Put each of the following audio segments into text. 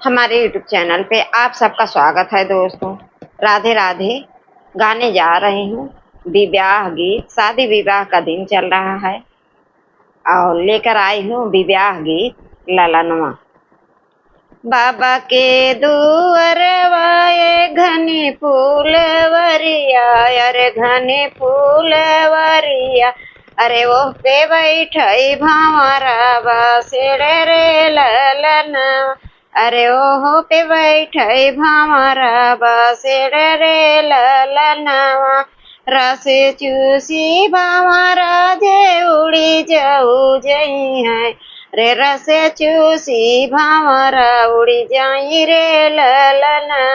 हमारे YouTube channel पे आप सबका स्वागत है दोस्तों। राधे राधे। गाने जा रही हूँ विवाह गीत। शादी विवाह का दिन चल रहा है और लेकर आई हूँ विवाह गीत ललनवा। बाबा के दुअरवाए घने फूलवरिया, अरे घने फूलवरिया, अरे वो पे बैठई भंवरा बासेड़े रे ललना, अरे ओहो पे बैठई भंवरा बासेड़े रे ललनवा। रसे चूसी भंवरा जे उड़ी जाऊ जई है, रे रसे चूसी भंवरा उड़ी जाई रे ललना,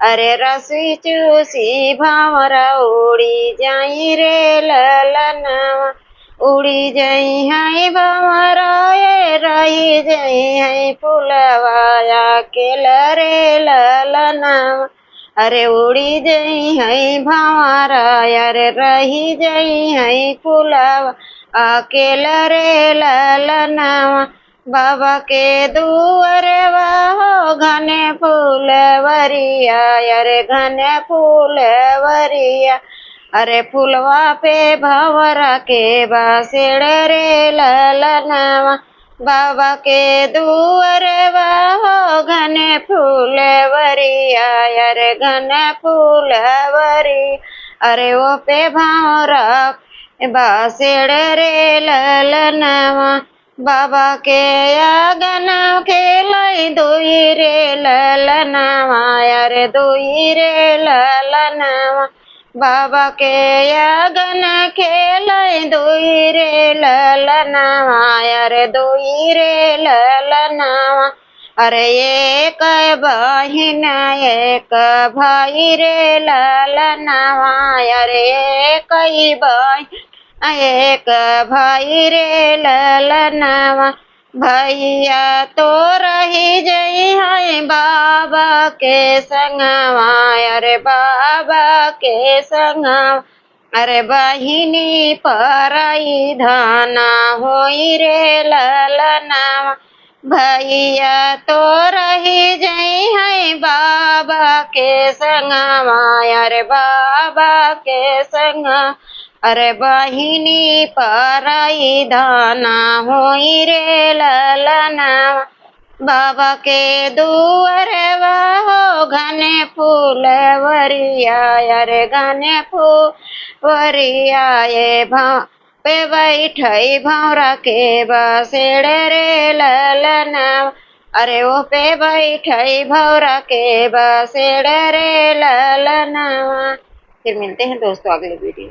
अरे रसी चूसी भंवरा उड़ी जाई रे ललना। उड़ी जाई है भंवरा ये रही जाई है फुलवाया के लरे ललना, अरे उड़ी जाई है भंवरा अरे रही जाई है फुलवा अकेला रे ललना। बाबा के दुअरवा हो घने फूलवरिया, अरे घने फूलवरिया, अरे फुलवा पे भंवरा के बासेड़े रे ललनवा। बाबा के दुअरवा हो घने फूलवरिया, अरे घने फूलवरी, अरे वो पे भंवरा बासेड़े रे ललनवा। बाबा के आंगन खेलाई दुई रे ललनवा, अरे दुई रे ललनवा। बाबा के आंगन खेलाई दुई रे ललनवा, अरे दुई रे ललनवा। अरे एक बहिन एक भाई रे ललनवा, अरे एक बहिन एक भाई रे ललनवा। भैया तो रही जई है बाबा के संगवा, अरे बाबा के संगवा, अरे बहिनी पराई धाना होई रे ललनवा। भैया तो रही जई है बाबा के संगवा, अरे बाबा के संगवा, अरे बहिनी पराई धाना होई रे ललना। बाबा के दुअरवा हो घने फूलवरिया, अरे घने फूलवरिया, ये पे बैठई भंवरा के बासेड़े रे ललना, अरे वो पे बैठई भंवरा के बासेड़े रे ललना। फिर मिलते हैं दोस्तों अगले वीडियो।